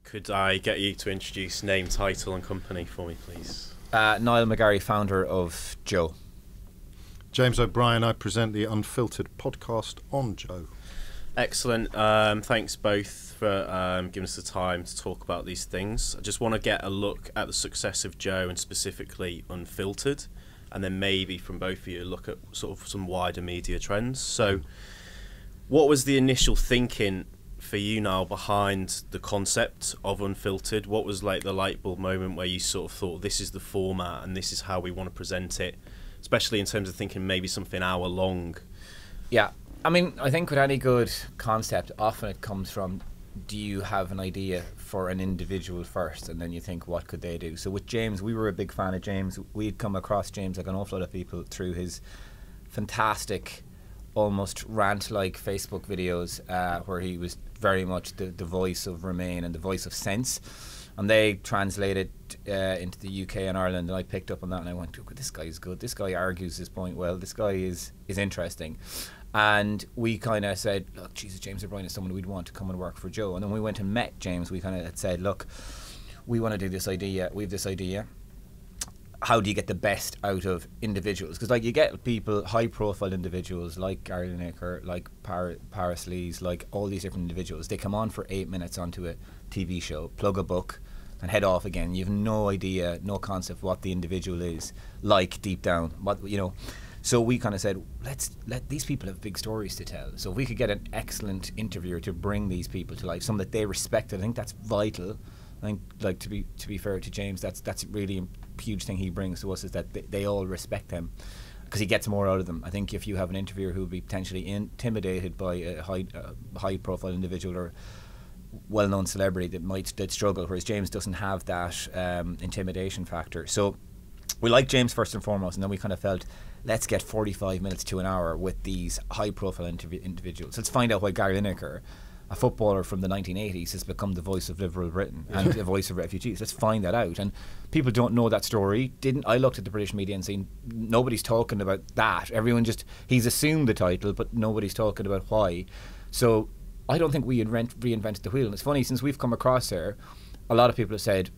Could I get you to introduce name, title and company for me, please? Niall McGarry, founder of Joe. James O'Brien, I present the Unfiltered podcast on Joe. Excellent. Thanks both for giving us the time to talk about these things. I just want to get a look at the success of Joe and specifically Unfiltered, and then maybe from both of you look at sort of some wider media trends. So what was the initial thinking for you, Niall, behind the concept of Unfiltered? What was like the light bulb moment where you sort of thought, this is the format and this is how we want to present it, especially in terms of thinking maybe something hour long? Yeah, I mean, I think with any good concept, often it comes from, do you have an idea for an individual first, and then you think, what could they do? So with James, we were a big fan of James. We'd come across James, like an awful lot of people, through his fantastic, almost rant-like Facebook videos, where he was very much the voice of Remain and the voice of sense, and they translated into the UK and Ireland, and I picked up on that and I went, this guy is good, this guy argues his point well, this guy is interesting. And we kind of said, look, Jesus, James O'Brien is someone we'd want to come and work for Joe. And then we went and met James. We kind of said, look, we want to do this idea, we have this idea, how do you get the best out of individuals? Because like you get people, high profile individuals like Gary Lineker, like Paris Lees, like all these different individuals, they come on for 8 minutes onto a TV show, plug a book and head off again. You have no idea, no concept what the individual is like deep down, what, you know. So we kind of said, let's let these people have big stories to tell. So if we could get an excellent interviewer to bring these people to life, someone that they respect, I think that's vital. I think, like, to be fair to James, that's really a huge thing he brings to us, is that they all respect him because he gets more out of them. I think if you have an interviewer who would be potentially intimidated by a high profile individual or well-known celebrity that struggle, whereas James doesn't have that intimidation factor. So we like James first and foremost, and then we kind of felt, let's get 45 minutes to an hour with these high-profile individuals. Let's find out why Gary Lineker, a footballer from the 1980s, has become the voice of liberal Britain and the voice of refugees. Let's find that out. And people don't know that story. I looked at the British media and seen nobody's talking about that. Everyone he's assumed the title, but nobody's talking about why. So I don't think we had reinvented the wheel. And it's funny, since we've come across there, a lot of people have said,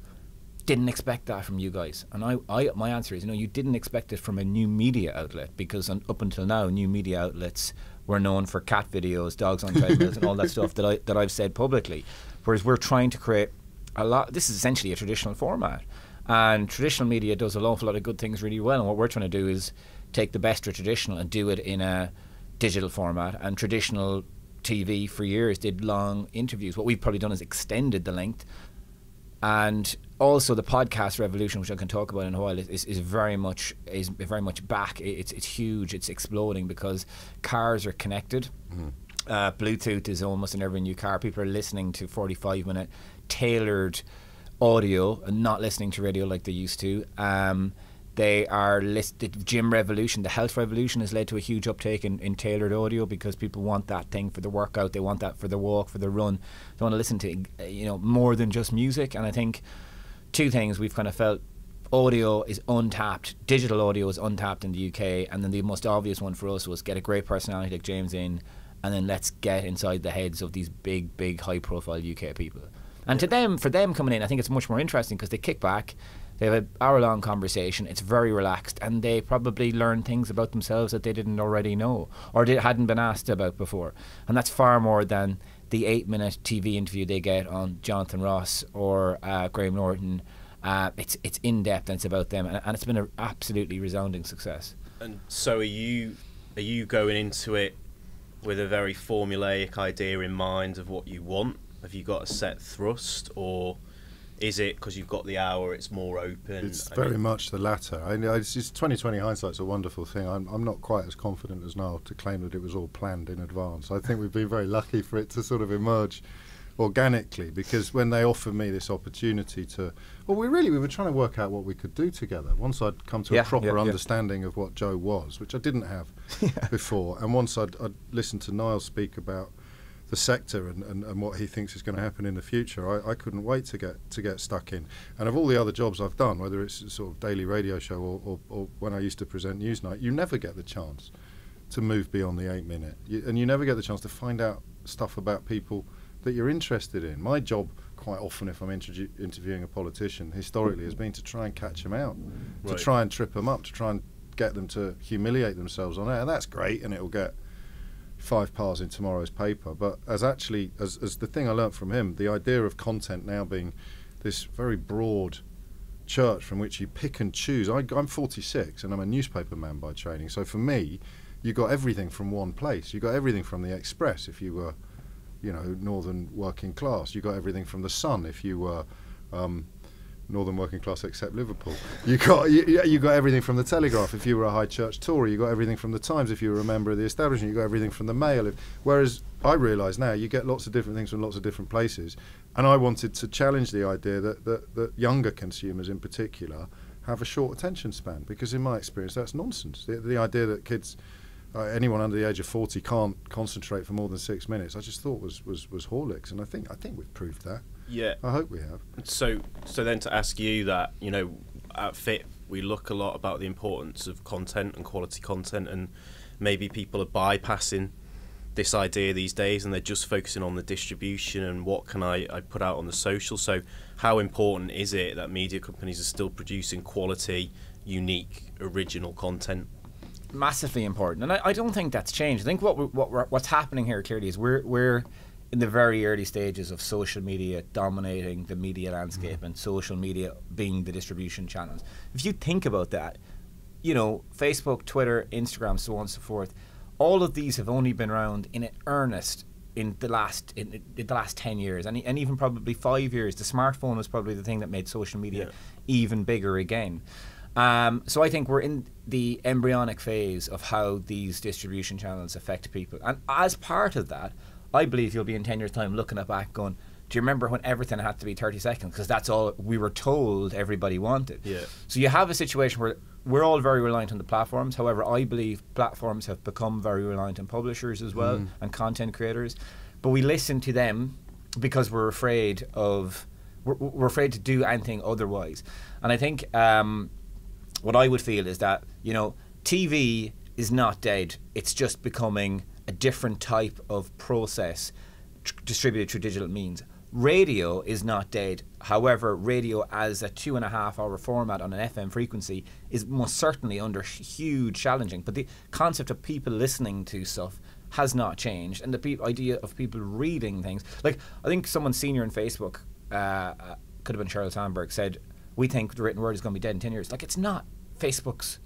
didn't expect that from you guys. And my answer is, you didn't expect it from a new media outlet, because up until now, new media outlets were known for cat videos, dogs on treadmills and all that stuff that I've said publicly. Whereas we're trying to create this is essentially a traditional format. And traditional media does an awful lot of good things really well. And what we're trying to do is take the best of traditional and do it in a digital format. And traditional TV for years did long interviews. What we've probably done is extended the length. And also the podcast revolution, which I can talk about in a while, is very much back. It's huge. It's exploding because cars are connected. Bluetooth is almost in every new car. People are listening to 45-minute tailored audio and not listening to radio like they used to. They are the gym revolution, the health revolution has led to a huge uptake in tailored audio, because people want that thing for the workout, they want that for the walk, for the run. They want to listen to more than just music. And I think two things we've kind of felt: audio is untapped, digital audio is untapped in the UK, and then the most obvious one for us was get a great personality like James in, and then let's get inside the heads of these big high profile UK people. And for them coming in, I think it's much more interesting because they kick back, they have an hour-long conversation, it's very relaxed, and they probably learn things about themselves that they didn't already know or they hadn't been asked about before. And that's far more than the 8-minute TV interview they get on Jonathan Ross or Graham Norton. It's in-depth and it's about them, and it's been an absolutely resounding success. And so are you going into it with a very formulaic idea in mind of what you want? Have you got a set thrust, or is it because you've got the hour, it's more open? It's very much the latter. It's just 2020 hindsight's a wonderful thing. I'm not quite as confident as Niall to claim that it was all planned in advance. I think we've been very lucky for it to sort of emerge organically, because when they offered me this opportunity we were trying to work out what we could do together. Once I'd come to a proper understanding of what Joe was, which I didn't have before, and once I'd listened to Niall speak about the sector and what he thinks is going to happen in the future, I couldn't wait to get stuck in. And of all the other jobs I've done, whether it's a sort of daily radio show or when I used to present Newsnight, you never get the chance to move beyond the 8 minute, and you never get the chance to find out stuff about people that you're interested in. My job, quite often, if I'm interviewing a politician, historically, has been to try and catch them out, to try and trip them up, to try and get them to humiliate themselves on air. And that's great, and it'll get 5 parts in tomorrow's paper. But as the thing I learnt from him, the idea of content now being this very broad church from which you pick and choose. I'm 46 and I'm a newspaper man by training, so for me you got everything from one place. You got everything from the Express if you were, you know, northern working class. You got everything from the Sun if you were northern working class except Liverpool. You got everything from the Telegraph if you were a high church Tory. You got everything from the Times if you were a member of the establishment. You got everything from the Mail. Whereas I realise now you get lots of different things from lots of different places. And I wanted to challenge the idea that younger consumers in particular have a short attention span, because in my experience that's nonsense. The idea that kids, anyone under the age of 40 can't concentrate for more than 6 minutes, I just thought was Horlicks, and I think we've proved that. Yeah. I hope we have. So then to ask you that, you know, at Fit we look a lot about the importance of content and quality content, and maybe people are bypassing this idea these days and they're just focusing on the distribution and what can I put out on the social. So how important is it that media companies are still producing quality, unique, original content? Massively important, and I don't think that's changed. I think what's happening here clearly is we're in the very early stages of social media dominating the media landscape and social media being the distribution channels. If you think about that, you know, Facebook, Twitter, Instagram, so on and so forth, all of these have only been around in earnest in the last 10 years, and even probably 5 years. The smartphone was probably the thing that made social media even bigger again. So I think we're in the embryonic phase of how these distribution channels affect people. And as part of that, I believe you'll be in 10 years' time looking at back going, do you remember when everything had to be 30 seconds? Because that's all we were told everybody wanted. Yeah. So you have a situation where we're all very reliant on the platforms. However, I believe platforms have become very reliant on publishers as well and content creators. But we listen to them because we're afraid to do anything otherwise. And I think what I would feel is that, you know, TV is not dead. It's just becoming a different type of process distributed through digital means. Radio is not dead. However, radio as a 2.5-hour format on an FM frequency is most certainly under huge challenging. But the concept of people listening to stuff has not changed, and the idea of people reading things. Like, I think someone senior in Facebook, could have been Sheryl Sandberg, said, we think the written word is going to be dead in 10 years. Like, it's not Facebook's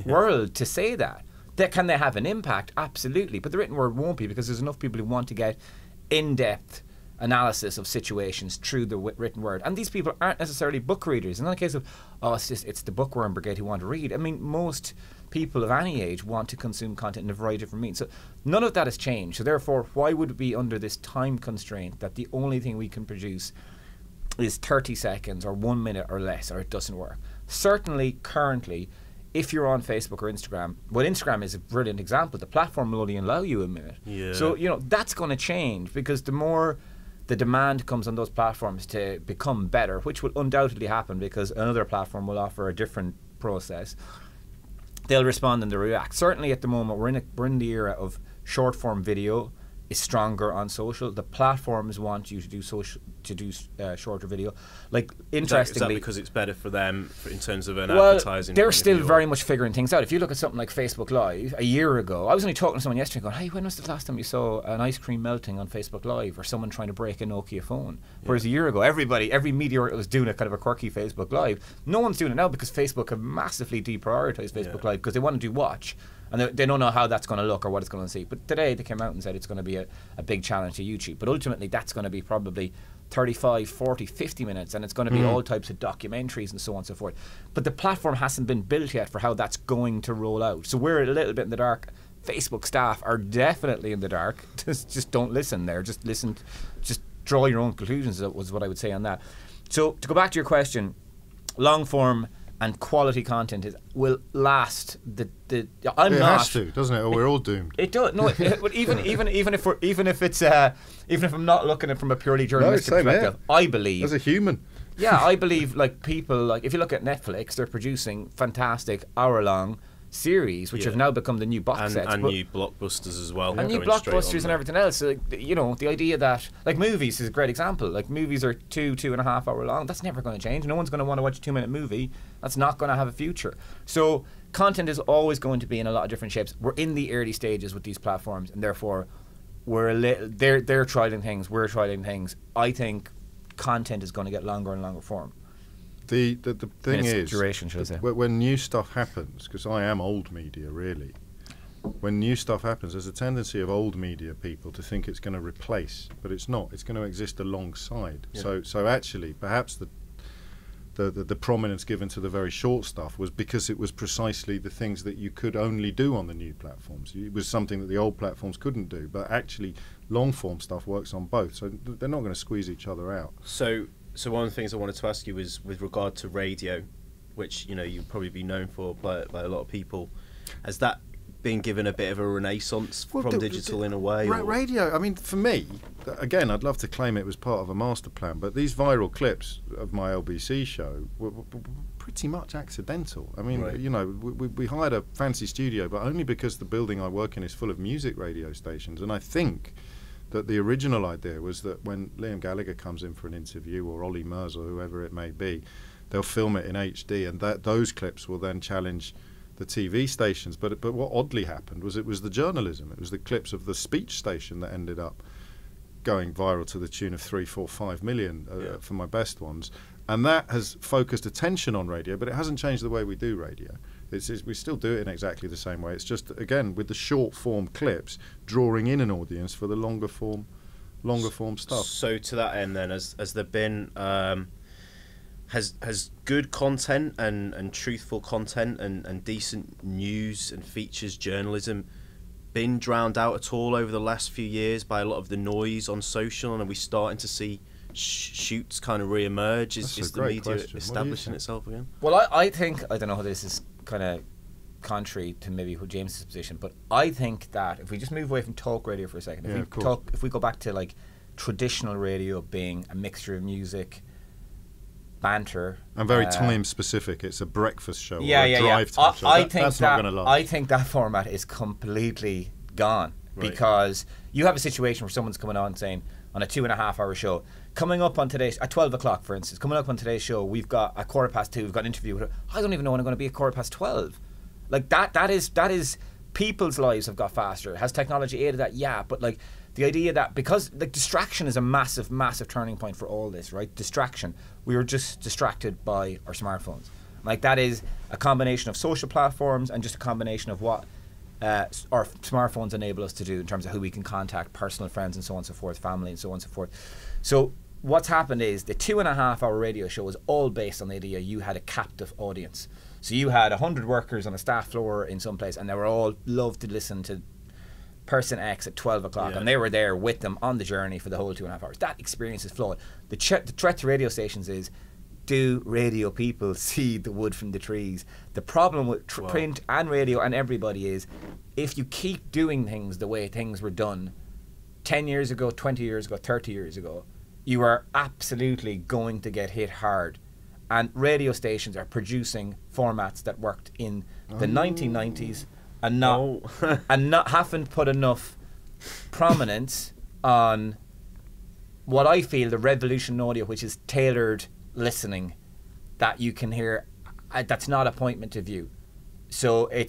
world to say that. Can they have an impact? Absolutely. But the written word won't be, because there's enough people who want to get in-depth analysis of situations through the written word. And these people aren't necessarily book readers. It's not a case of, it's the bookworm brigade who want to read. I mean, most people of any age want to consume content in a variety of different means. So none of that has changed. So therefore, why would it be under this time constraint that the only thing we can produce is 30 seconds or 1 minute or less, or it doesn't work? Certainly, currently, if you're on Facebook or Instagram, well, Instagram is a brilliant example. The platform will only allow you a minute. Yeah. So, you know, that's going to change, because the more the demand comes on those platforms to become better, which will undoubtedly happen because another platform will offer a different process, they'll respond and they'll react. Certainly at the moment, we're in the era of short form video is stronger on social. The platforms want you to do shorter video. Like, interestingly, is that because it's better for them in terms of an advertising? They're still very much figuring things out. If you look at something like Facebook Live, a year ago, I was only talking to someone yesterday going, hey, when was the last time you saw an ice cream melting on Facebook Live, or someone trying to break a Nokia phone? Whereas a year ago, every media outlet was doing a kind of a quirky Facebook Live. No one's doing it now because Facebook have massively deprioritized Facebook Live, because they want to do watch. And they don't know how that's going to look or what it's going to see. But today they came out and said it's going to be a big challenge to YouTube. But ultimately that's going to be probably 35, 40, 50 minutes, and it's going to be all types of documentaries and so on and so forth. But the platform hasn't been built yet for how that's going to roll out. So we're a little bit in the dark. Facebook staff are definitely in the dark. Just don't listen there. Just listen. Just draw your own conclusions, was what I would say on that. So to go back to your question, long form and quality content will last. It has to, doesn't it? Or we're all doomed. It does. No, but even if I'm not looking at it from a purely journalistic perspective, I believe as a human. Yeah, I believe, like, people, like, if you look at Netflix, they're producing fantastic hour-long series, which have now become the new box sets. And new blockbusters as well. And new blockbusters and everything else. So, you know, the idea that, like, movies is a great example. Like, movies are 2.5 hour long. That's never going to change. No one's going to want to watch a 2-minute movie. That's not going to have a future. So content is always going to be in a lot of different shapes. We're in the early stages with these platforms, and therefore they're trialing things, we're trialing things. I think content is going to get longer and longer form. The thing is, duration, should I say? When new stuff happens, because I am old media really, when new stuff happens, there's a tendency of old media people to think it's going to replace, but it's not. It's going to exist alongside. Yeah. So actually, perhaps the prominence given to the very short stuff was because it was precisely the things that you could only do on the new platforms. It was something that the old platforms couldn't do, but actually long form stuff works on both, so they're not going to squeeze each other out. So one of the things I wanted to ask you was with regard to radio, which, you know, you'd probably be known for by a lot of people. Has that been given a bit of a renaissance from digital in a way? Radio, I mean, for me, again, I'd love to claim it was part of a master plan, but these viral clips of my LBC show were pretty much accidental. I mean, you know, we hired a fancy studio, but only because the building I work in is full of music radio stations, and I think that the original idea was that when Liam Gallagher comes in for an interview, or Ollie Murs or whoever it may be, they'll film it in HD, and those clips will then challenge the TV stations. But what oddly happened was it was the journalism, it was the clips of the speech station that ended up going viral to the tune of 3, 4, 5 million for my best ones. And that has focused attention on radio, but it hasn't changed the way we do radio. We still do it in exactly the same way. It's just, again, with the short form clips, drawing in an audience for the longer form stuff. So to that end, then, has there been has good content and truthful content and decent news and features journalism been drowned out at all over the last few years by a lot of the noise on social? And are we starting to see shoots kind of re-emerge? Is the media establishing itself again? Well, I think, I don't know how this is kind of contrary to maybe James's position, but I think that if we just move away from talk radio for a second, if we go back to like traditional radio being a mixture of music, banter, and very time specific, it's a breakfast show or a drive time show. That's not going to last. I think that format is completely gone, because you have a situation where someone's coming on saying, on a 2.5 hour show, coming up on today's, at 12 o'clock for instance, coming up on today's show, we've got at 2:15, we've got an interview with her. I don't even know when I'm going to be at 12:15. Like that is people's lives have got faster. Has technology aided that? Yeah, but like the idea that, because like distraction is a massive turning point for all this, right? Distraction. We were just distracted by our smartphones. Like that is a combination of social platforms and just a combination of what our smartphones enable us to do in terms of who we can contact, personal friends and so on and so forth, family and so on and so forth. So what's happened is the 2.5 hour radio show was all based on the idea you had a captive audience. So you had 100 workers on a staff floor in some place, and they were all loved to listen to person X at 12 o'clock, and they were there with them on the journey for the whole 2.5 hours. That experience is flawed. The threat to radio stations is, do radio people see the wood from the trees? The problem with print and radio and everybody is, if you keep doing things the way things were done 10 years ago, 20 years ago, 30 years ago, you are absolutely going to get hit hard. And radio stations are producing formats that worked in the 1990s and not haven't put enough prominence on what I feel the revolution in audio, which is tailored listening that you can hear. That's not appointment of view. So that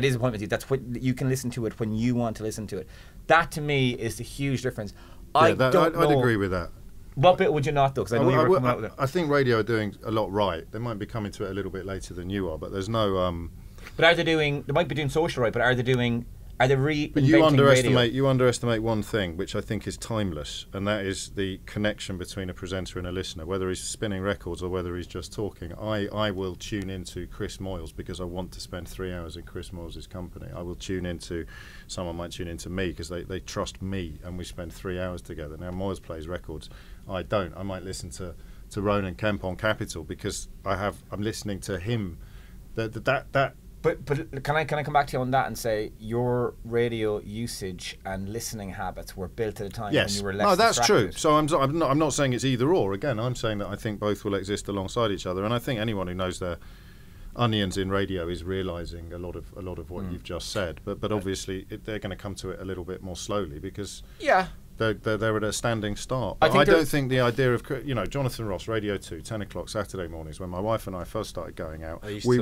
is appointment of view. That's what you can listen to it when you want to listen to it. That to me is the huge difference. I'd agree with that. What bit would you not do? Because I know you were coming out with it. I think radio are doing a lot right. They might be coming to it a little bit later than you are, but there's no. But are they doing? They might be doing social right, but are they doing? Are they reinventing But radio? you underestimate one thing, which I think is timeless, and that is the connection between a presenter and a listener. Whether he's spinning records or whether he's just talking, I will tune into Chris Moyles because I want to spend 3 hours in Chris Moyles' company. I will tune into, someone might tune into me because they trust me, and we spend 3 hours together. Now Moyles plays records, I don't. I might listen to Ronan Kemp on Capital because I'm listening to him. But can I come back to you on that and say your radio usage and listening habits were built at a time when you were less that's distracted. true. So I'm not saying it's either or. Again, I'm saying that I think both will exist alongside each other, and I think anyone who knows their onions in radio is realising a lot of what you've just said, but obviously they're going to come to it a little bit more slowly because they're at a standing start. But I don't think the idea of Jonathan Ross, Radio 2, 10 o'clock Saturday mornings, when my wife and I first started going out, we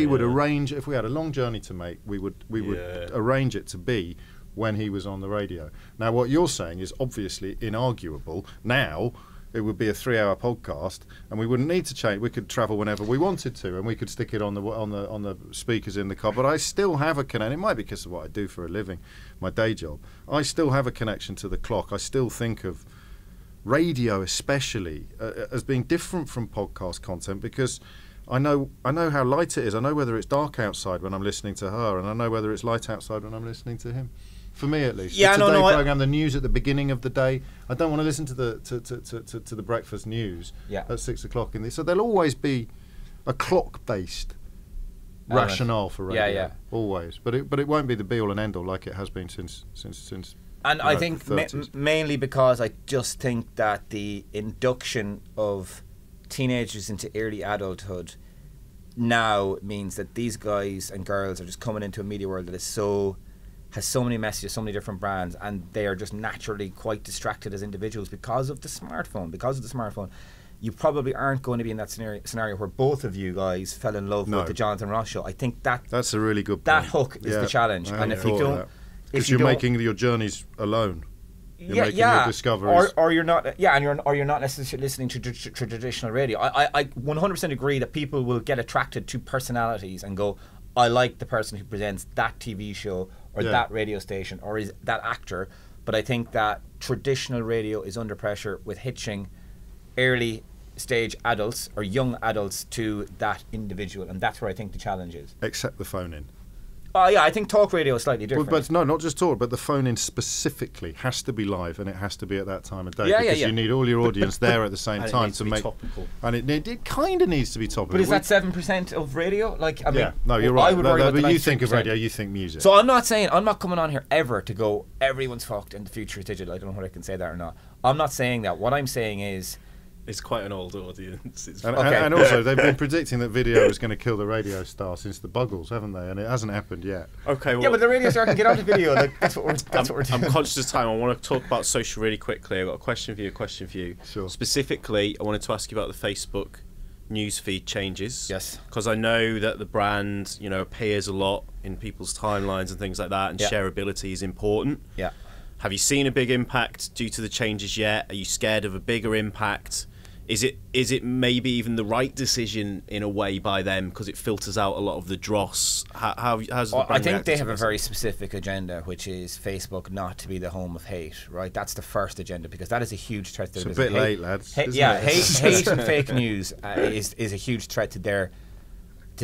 would arrange, if we had a long journey to make, we would arrange it to be when he was on the radio. Now, what you're saying is obviously inarguable. Now, it would be a 3-hour podcast, and we wouldn't need to change. We could travel whenever we wanted to, and we could stick it on the speakers in the car. But I still have a connection. It might be because of what I do for a living, my day job. I still have a connection to the clock. I still think of radio, especially, as being different from podcast content because I know how light it is. I know whether it's dark outside when I'm listening to her, and I know whether it's light outside when I'm listening to him. For me, at least. Yeah, the Today program, the news at the beginning of the day. I don't want to listen to the breakfast news at 6 o'clock in the. So there'll always be a clock-based rationale for radio. Yeah. Always, but it won't be the be-all and end-all like it has been since. And I think mainly because I just think that the induction of teenagers into early adulthood now means that these guys and girls are just coming into a media world that has so many messages, so many different brands, and they are just naturally quite distracted as individuals because of the smartphone. You probably aren't going to be in that scenario where both of you guys fell in love with the Jonathan Ross show. I think that's a really good point. That hook is the challenge, and if you don't, because you're making your journeys alone. You're making your discoveries, or you're not, or you're not necessarily listening to traditional radio. I 100% agree that people will get attracted to personalities and go, I like the person who presents that TV show or that radio station or is that actor, but I think that traditional radio is under pressure with hitching early stage adults or young adults to that individual, and that's where I think the challenge is. Except the phone in. I think talk radio is slightly different. But no, not just talk, but the phone in specifically has to be live, and it has to be at that time of day because you need all your audience there at the same time to make topical. And it kind of needs to be topical. But is that 7% of radio? No, you're right. But you think of radio, you think music. So I'm not coming on here ever to go, everyone's fucked and the future is digital. I don't know whether I can say that or not. I'm not saying that. What I'm saying is, it's quite an old audience. And also, they've been predicting that video is going to kill the radio star since the Buggles, haven't they? And it hasn't happened yet. Okay. Well, yeah, but the radio star can get onto video. That's what we're doing. I'm conscious of time. I want to talk about social really quickly. I've got a question for you. Sure. Specifically, I wanted to ask you about the Facebook newsfeed changes. Yes. Because I know that the brand, appears a lot in people's timelines and things like that, and shareability is important. Yeah. Have you seen a big impact due to the changes yet? Are you scared of a bigger impact? Is it maybe even the right decision in a way by them because it filters out a lot of the dross? How's the brand I think they have a very specific agenda, which is Facebook not to be the home of hate, right? That's the first agenda because that is a huge threat to their business. It's a bit late, lads. Hate and fake news is a huge threat to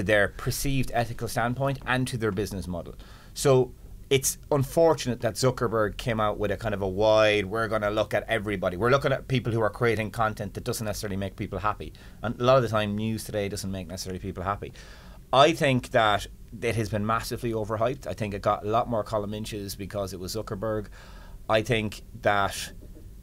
their perceived ethical standpoint and to their business model. So it's unfortunate that Zuckerberg came out with a kind of a wide, we're going to look at everybody. We're looking at people who are creating content that doesn't necessarily make people happy. And a lot of the time, news today doesn't make necessarily people happy. I think that it has been massively overhyped. I think it got a lot more column inches because it was Zuckerberg. I think that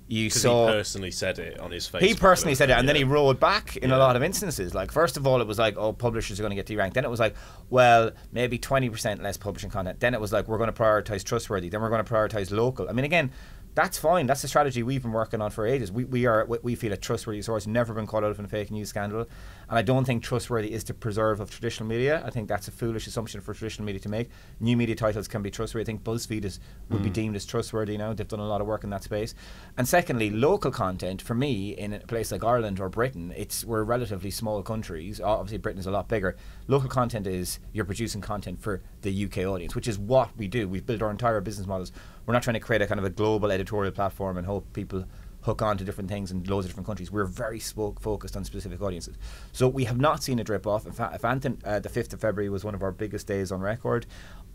you saw... he personally said it on his Facebook. He personally said it, and then he rode back in a lot of instances. Like, first of all, it was like, oh, publishers are going to get deranked. Then it was like, well, maybe 20% less publishing content. Then it was like, we're going to prioritise trustworthy. Then we're going to prioritise local. I mean, again, that's fine. That's a strategy we've been working on for ages. We feel a trustworthy source, never been caught out in a fake news scandal. And I don't think trustworthy is the preserve of traditional media. I think that's a foolish assumption for traditional media to make. New media titles can be trustworthy. I think BuzzFeed would be deemed as trustworthy now. They've done a lot of work in that space. And secondly, local content, for me, in a place like Ireland or Britain, we're relatively small countries. Obviously, Britain is a lot bigger. Local content is you're producing content for the UK audience, which is what we do. We've built our entire business models. We're not trying to create a kind of a global editorial platform and hope people hook on to different things in loads of different countries. We're very focused on specific audiences. So we have not seen a drip off. In fact, the 5th of February was one of our biggest days on record.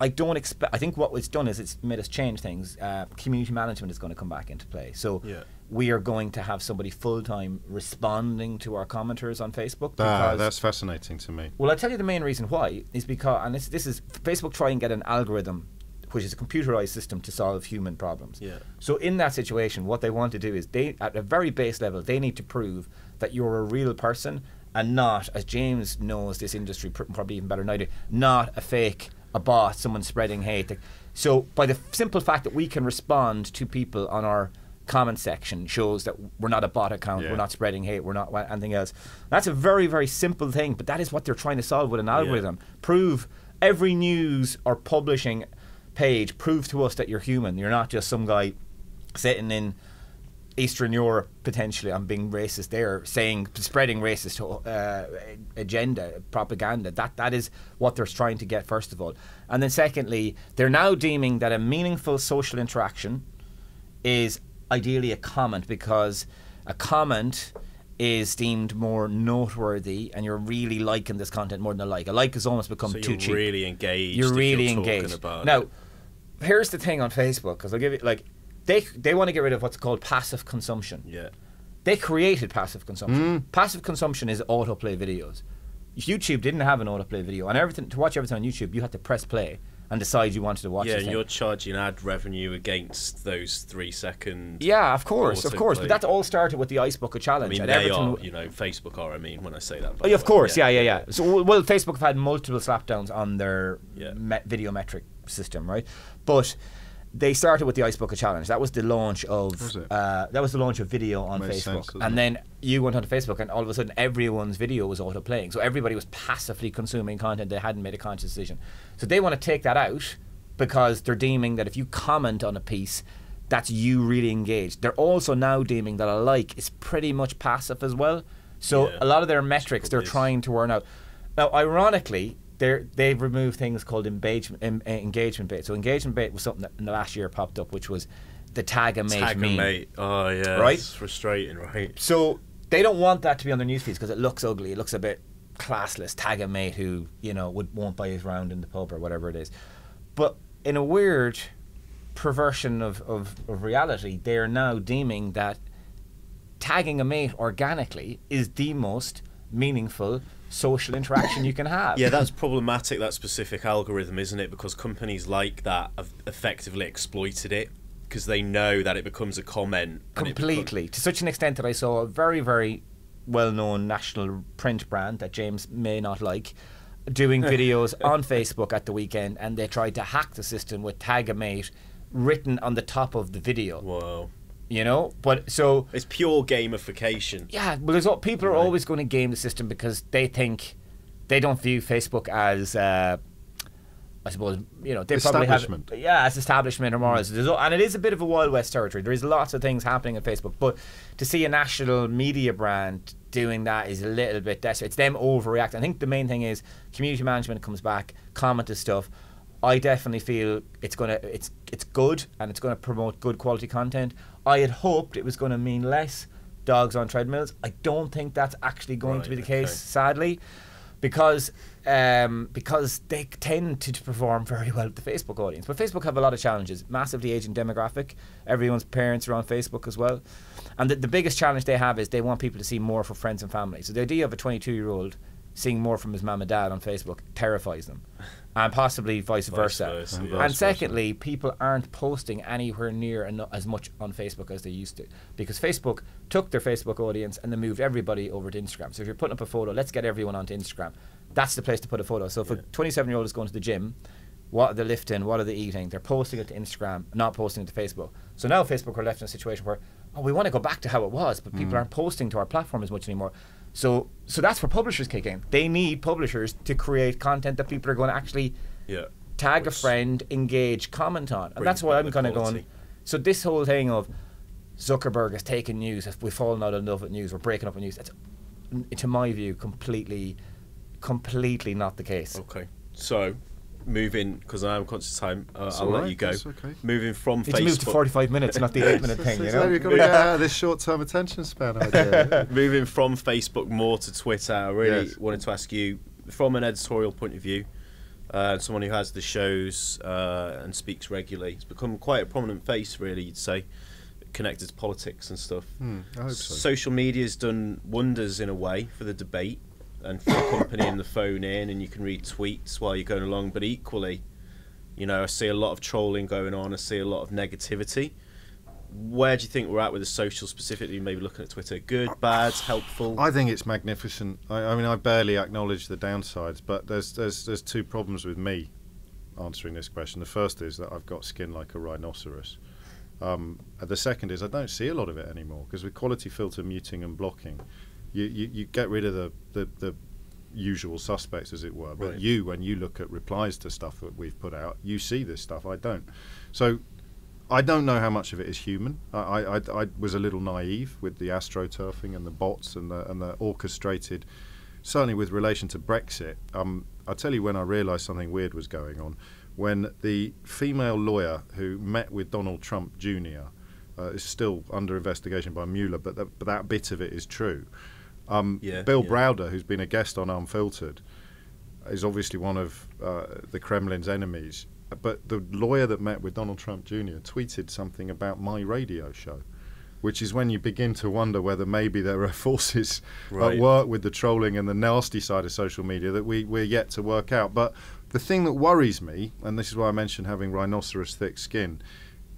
I think what it's done is it's made us change things. Community management is going to come back into play. So we are going to have somebody full-time responding to our commenters on Facebook. That's fascinating to me. Well, I'll tell you the main reason why is because, and this is Facebook try and get an algorithm which is a computerized system to solve human problems. Yeah. So in that situation, what they want to do is at a very base level, they need to prove that you're a real person and not, as James knows this industry probably even better than I do, not a fake, a bot, someone spreading hate. So by the simple fact that we can respond to people on our comment section shows that we're not a bot account, we're not spreading hate, we're not anything else. That's a very, very simple thing, but that is what they're trying to solve with an algorithm. Prove every news or publishing page, prove to us that you're human. You're not just some guy sitting in Eastern Europe, potentially, I'm being racist there, spreading racist agenda, propaganda. That is what they're trying to get, first of all. And then secondly, they're now deeming that a meaningful social interaction is ideally a comment, because a comment is deemed more noteworthy and you're really liking this content more than a like. A like has almost become too cheap. You're really engaged. You're really engaged. Now, here's the thing on Facebook, because I'll give you, like, they want to get rid of what's called passive consumption. Yeah. They created passive consumption. Passive consumption is autoplay videos. YouTube didn't have an autoplay video, and everything to watch everything on YouTube, you had to press play and decide you wanted to watch it. Yeah, and you're charging ad revenue against those 3 second. Yeah, of course. But that all started with the Ice Bucket Challenge. I mean, they are, Facebook are, when I say that. Oh, of course, yeah. So, well, Facebook have had multiple slapdowns on their video metric system, right? But they started with the Ice Bucket Challenge. That was the launch of video on Facebook. And then you went onto Facebook, and all of a sudden everyone's video was auto-playing. So everybody was passively consuming content. They hadn't made a conscious decision. So they want to take that out, because they're deeming that if you comment on a piece, that's you really engaged. They're also now deeming that a like is pretty much passive as well. So a lot of their metrics they're trying to earn out. Now, ironically, they've removed things called engagement bait. So engagement bait was something that in the last year popped up, which was the tag a mate meme. Oh yeah, right? It's frustrating, right? So they don't want that to be on their newsfeeds because it looks ugly. It looks a bit classless. Tag a mate who won't buy his round in the pub or whatever it is. But in a weird perversion of reality, they are now deeming that tagging a mate organically is the most meaningful social interaction you can have. Yeah, that's problematic, that specific algorithm, isn't it? Because companies like that have effectively exploited it, because they know that it becomes a comment. Completely. To such an extent that I saw a very, very well-known national print brand that James may not like doing videos on Facebook at the weekend, and they tried to hack the system with tag a mate written on the top of the video. Whoa. But so it's pure gamification. Yeah, well, people are always going to game the system because they think they don't view Facebook as, I suppose, they probably have as establishment or morals. And it is a bit of a Wild West territory. There is lots of things happening on Facebook, but to see a national media brand doing that is a little bit desperate. It's them overreacting. I think the main thing is community management comes back, commented stuff. I definitely feel it's good, and it's gonna promote good quality content. I had hoped it was gonna mean less dogs on treadmills. I don't think that's actually going to be the case, sadly, because they tend to perform very well with the Facebook audience. But Facebook have a lot of challenges. Massively aging demographic. Everyone's parents are on Facebook as well. And the biggest challenge they have is they want people to see more from friends and family. So the idea of a 22-year-old seeing more from his mum and dad on Facebook terrifies them, and possibly vice versa. And secondly, people aren't posting anywhere near as much on Facebook as they used to, because Facebook took their Facebook audience and they moved everybody over to Instagram. So if you're putting up a photo, let's get everyone onto Instagram. That's the place to put a photo. So if a 27-year-old is going to the gym, what are they lifting, what are they eating? They're posting it to Instagram, not posting it to Facebook. So now Facebook are left in a situation where, we want to go back to how it was, but people aren't posting to our platform as much anymore. So that's where publishers kick in. They need publishers to create content that people are going to actually tag a friend, engage, comment on. And that's why I'm kind of going, so this whole thing of Zuckerberg has taken news, if we've fallen out of love with news, we're breaking up with news, that's, to my view, completely not the case. Okay. So, moving, because I am conscious of time, I'll let you go. Okay. Moving from Facebook. It's moved to 45 minutes, not the 8-minute thing, You've got to get out of this short-term attention span idea. Moving from Facebook more to Twitter, I really wanted to ask you, from an editorial point of view, someone who has the shows and speaks regularly, it's become quite a prominent face, really, you'd say, connected to politics and stuff. I hope so. Social media's done wonders in a way for the debate, and for accompanying the phone in, and you can read tweets while you're going along, but equally, I see a lot of trolling going on, I see a lot of negativity. where do you think we're at with the social, specifically maybe looking at Twitter? Good, bad, helpful? I think it's magnificent. I mean, I barely acknowledge the downsides, but there's two problems with me answering this question. The first is that I've got skin like a rhinoceros. The second is I don't see a lot of it anymore, because with quality filter muting and blocking, you get rid of the usual suspects, as it were. But Right. when you look at replies to stuff that we've put out, you see this stuff. I don't. So I don't know how much of it is human. I was a little naive with the astroturfing and the bots and the orchestrated, certainly with relation to Brexit. I'll tell you when I realised something weird was going on. When the female lawyer who met with Donald Trump Jr. Is still under investigation by Mueller, but that bit of it is true. Bill Browder, who's been a guest on Unfiltered, is obviously one of the Kremlin's enemies. But the lawyer that met with Donald Trump Jr. tweeted something about my radio show, which is when you begin to wonder whether maybe there are forces at work with the trolling and the nasty side of social media that we're yet to work out. But the thing that worries me, and this is why I mentioned having rhinoceros thick skin,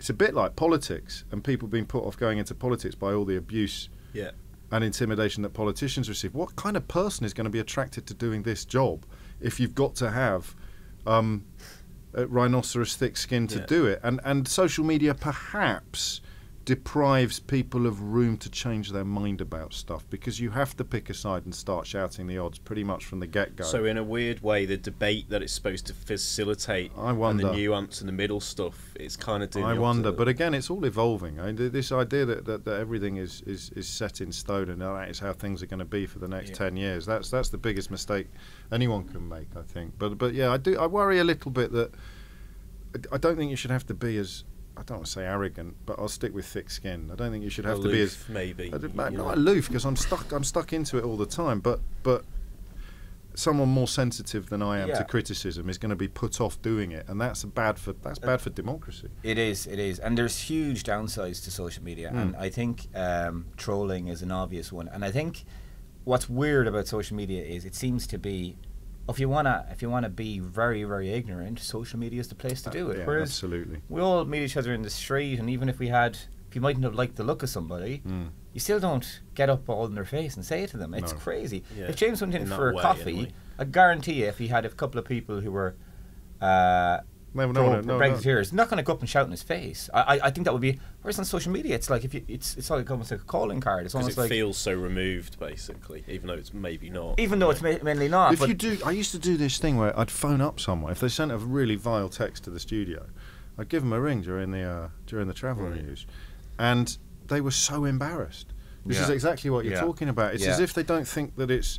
it's a bit like politics and people being put off going into politics by all the abuse and intimidation that politicians receive. What kind of person is going to be attracted to doing this job if you've got to have rhinoceros thick skin to do it? And social media perhaps deprives people of room to change their mind about stuff, because you have to pick a side and start shouting the odds pretty much from the get-go. So in a weird way, the debate that it's supposed to facilitate and the nuance and the middle stuff, it's kind of doing I the wonder, opposite. but again, it's all evolving. I mean, this idea that everything is set in stone and that is how things are going to be for the next 10 years, that's the biggest mistake anyone can make, I think. But yeah, I worry a little bit that I don't think you should have to be as, I don't want to say arrogant, but I'll stick with thick skin. I don't think you should have aloof, to be as maybe. Not aloof, because I'm stuck into it all the time. But someone more sensitive than I am to criticism is going to be put off doing it, and that's bad for democracy. It is, and there's huge downsides to social media, and I think trolling is an obvious one. And I think what's weird about social media is it seems to be, if you wanna be very, very ignorant, social media is the place to do it. Yeah, Whereas absolutely. we all meet each other in the street, and even if you mightn't have liked the look of somebody, you still don't get up all in their face and say it to them. It's crazy. Yeah. If James went in for a way, coffee, anyway. I guarantee you, if he had a couple of people who were No. Brexiteers, not going to go up and shout in his face. I think that would be. Whereas on social media, it's like it's like almost like a calling card. It's almost it like feels so removed, basically, even though it's maybe not. Even though it's mainly not. If you do, I used to do this thing where I'd phone up someone if they sent a really vile text to the studio. I'd give them a ring during the travel news, and they were so embarrassed. This is exactly what you're talking about. It's as if they don't think that it's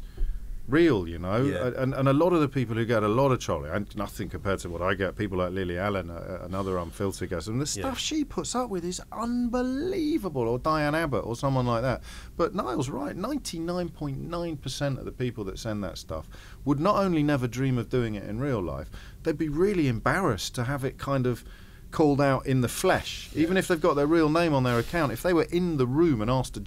real, you know. And a lot of the people who get a lot of trolling, and nothing compared to what I get, people like Lily Allen, another Unfiltered guest, and the stuff she puts up with is unbelievable, or Diane Abbott or someone like that. But Niall's right, 99.9% of the people that send that stuff would not only never dream of doing it in real life, they'd be really embarrassed to have it kind of called out in the flesh, even if they've got their real name on their account. If they were in the room and asked to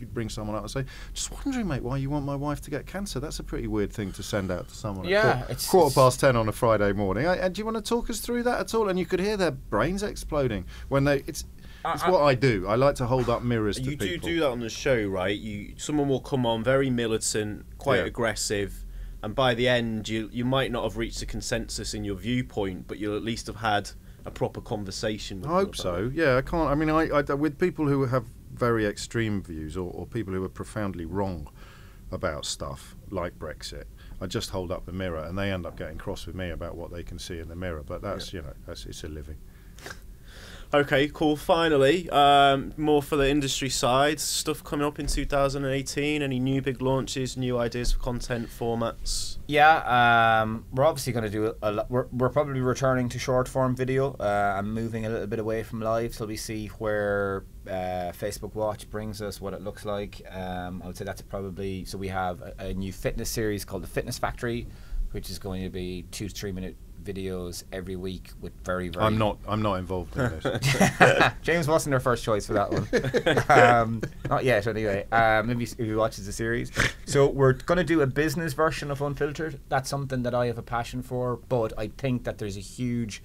you'd bring someone out and say, just wondering, mate, why you want my wife to get cancer. That's a pretty weird thing to send out to someone at quarter past 10 on a Friday morning. And do you want to talk us through that at all? And you could hear their brains exploding when it's what I do. I like to hold up mirrors to people. You do that on the show, right? Someone will come on very militant, quite aggressive, and by the end you might not have reached a consensus in your viewpoint, but you'll at least have had a proper conversation with I hope so. Yeah, I can't. I mean, I with people who have very extreme views, or people who are profoundly wrong about stuff like Brexit, I just hold up the mirror and they end up getting cross with me about what they can see in the mirror. But that's it's a living. Okay, cool. Finally, more for the industry side, stuff coming up in 2018. Any new big launches, new ideas for content formats? Yeah, we're obviously going to do a lot. We're probably returning to short form video and moving a little bit away from live, so we see where Facebook Watch brings us, what it looks like. I would say that's probably, so we have a new fitness series called The Fitness Factory, which is going to be 2 to 3 minute videos every week with very I'm not involved in this. James wasn't our first choice for that one. Not yet anyway. Maybe if he watches the series. So we're going to do a business version of Unfiltered. That's something that I have a passion for, but I think that there's a huge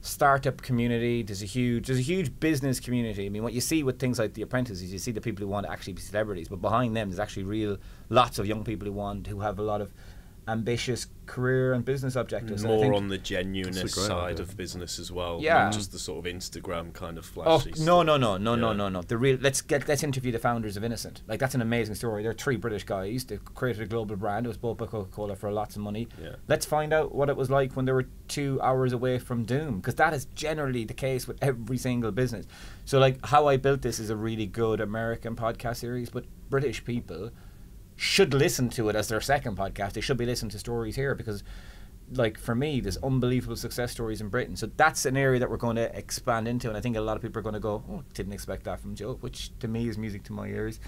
startup community. There's a huge business community. I mean, what you see with things like The Apprentice is you see the people who want to actually be celebrities, but behind them there's actually lots of young people who have a lot of ambitious career and business objectives. More on the genuineness side of business as well, not just the sort of Instagram kind of flashy stuff. No. The real. Let's interview the founders of Innocent. Like, that's an amazing story. They're 3 British guys. They created a global brand. It was bought by Coca-Cola for lots of money. Yeah. Let's find out what it was like when they were 2 hours away from doom, because that is generally the case with every single business. So, like, How I Built This is a really good American podcast series, but British people should listen to it as their second podcast. They should be listening to stories here, because, like, for me, there's unbelievable success stories in Britain. So that's an area that we're going to expand into, and I think a lot of people are going to go, oh, didn't expect that from Joe, which to me is music to my ears.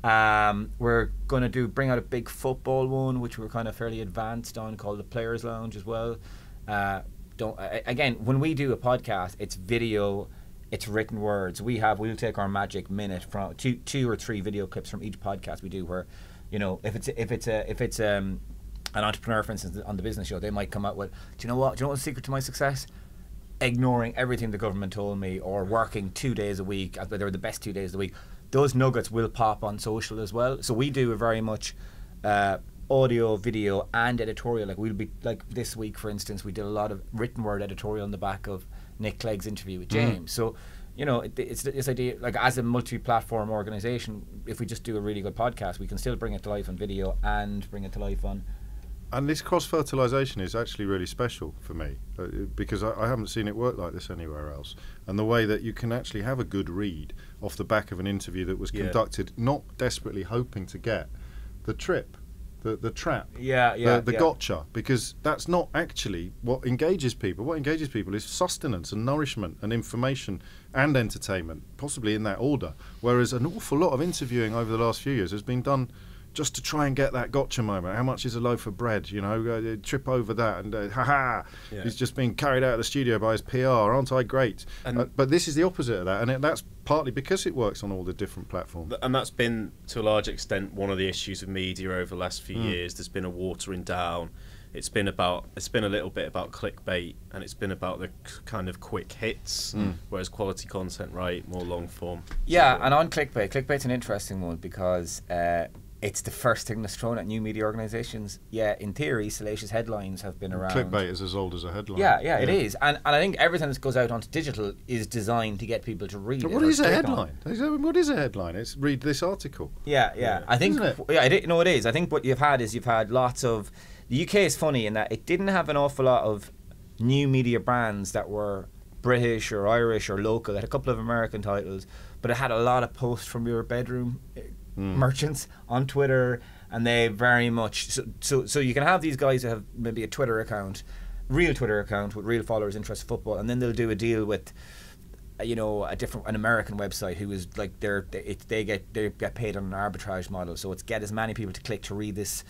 We're going to bring out a big football one, which we're kind of fairly advanced on, called the Players Lounge as well. Again, when we do a podcast, it's video, it's written words. We'll take our magic minute from two or three video clips from each podcast we do, where, you know, if it's an entrepreneur, for instance, on the business show, they might come out with, do you know what's the secret to my success? Ignoring everything the government told me, or working 2 days a week, as they were the best 2 days of the week. Those nuggets will pop on social as well. So we do a very much audio, video, and editorial. Like, we'll be, like, this week, for instance, we did a lot of written word editorial on the back of Nick Clegg's interview with James. So, you know, it's this idea, like, as a multi-platform organisation, if we just do a really good podcast, we can still bring it to life on video and bring it to life on. And this cross-fertilisation is actually really special for me, because I haven't seen it work like this anywhere else. And the way that you can actually have a good read off the back of an interview that was conducted, not desperately hoping to get the trip, the trap, the gotcha, because that's not actually what engages people. What engages people is sustenance and nourishment and information and entertainment, possibly in that order. Whereas an awful lot of interviewing over the last few years has been done just to try and get that gotcha moment. How much is a loaf of bread? You know, trip over that, and he's just being carried out of the studio by his PR. Aren't I great? But this is the opposite of that, and that's partly because it works on all the different platforms. And that's been, to a large extent, one of the issues of media over the last few years. There's been a watering down. It's been a little bit about clickbait, and it's been about the kind of quick hits, whereas quality content, right, more long form. Yeah, and on clickbait's an interesting one, because it's the first thing that's thrown at new media organisations. Yeah, in theory, salacious headlines have been around. Clickbait is as old as a headline. Yeah, it is. And I think everything that goes out onto digital is designed to get people to read it. What is a headline? What is a headline? It's read this article. Yeah. I think, it is. I think what you've had lots of... The UK is funny in that it didn't have an awful lot of new media brands that were British or Irish or local. It had a couple of American titles, but it had a lot of posts from your bedroom merchants on Twitter, and they very much so you can have these guys who have maybe a Twitter account, real Twitter account with real followers interested in football, and then they'll do a deal with an American website who is like they get paid on an arbitrage model, so it's get as many people to click to read this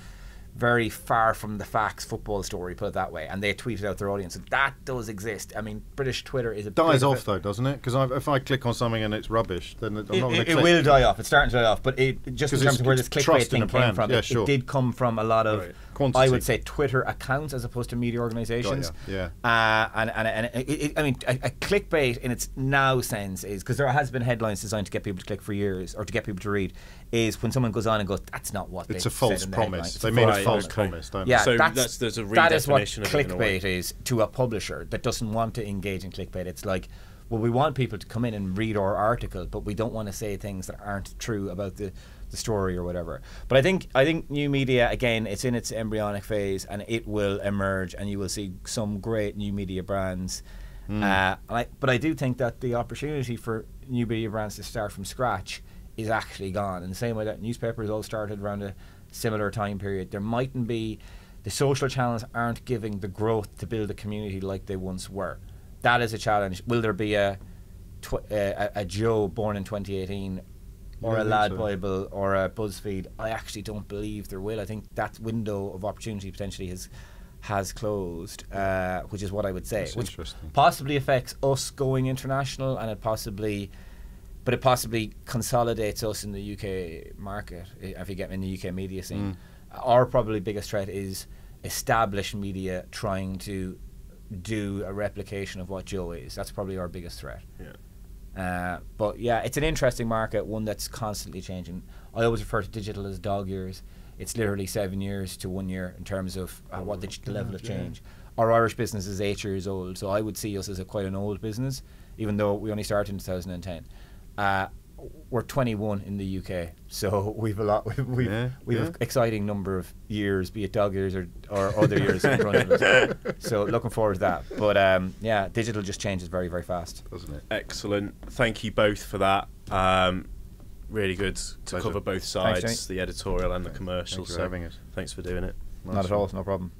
very far from the facts football story, put it that way, and they tweet it out their audience. So that does exist. I mean, British Twitter is dies off though, doesn't it? Because if I click on something and it's rubbish, then I'm not going to click. It will die off. It's starting to die off, but just in terms of where this clickbait thing came from, it did come from a lot of I would say Twitter accounts as opposed to media organisations. Yeah. I mean, a clickbait in its now sense is, because there has been headlines designed to get people to click for years or to get people to read, is when someone goes on and goes, that's not what it's they a false said in promise. The They mean a false promise, don't they? Yeah, so there's a redefinition that is what clickbait is to a publisher that doesn't want to engage in clickbait. It's like, well, we want people to come in and read our article, but we don't want to say things that aren't true about the story or whatever. But I think new media, again, it's in its embryonic phase, and it will emerge, and you will see some great new media brands. But I do think that the opportunity for new media brands to start from scratch is actually gone, in the same way that newspapers all started around a similar time period. There mightn't be, the social channels aren't giving the growth to build a community like they once were. That is a challenge. Will there be a Joe born in 2018 or a Lad Bible or a BuzzFeed? I actually don't believe there will. I think that window of opportunity potentially has closed, which is what I would say. That's which interesting. Possibly affects us going international, and it possibly consolidates us in the UK market, if you get in the UK media scene. Our probably biggest threat is established media trying to do a replication of what Joe is. That's probably our biggest threat. Yeah. But yeah, it's an interesting market, one that's constantly changing. I always refer to digital as dog years. It's literally 7 years to 1 year in terms of the level of change. Our Irish business is 8 years old, so I would see us as quite an old business, even though we only started in 2010. We're 21 in the UK, so we've an exciting number of years, be it dog years or other years in front of us. So looking forward to that. But yeah, digital just changes very, very fast, doesn't it? Excellent. Thank you both for that. Really good to cover both sides, Thanks, the editorial and the commercial. Thanks for having us. Thanks for doing it. Not at all, no problem.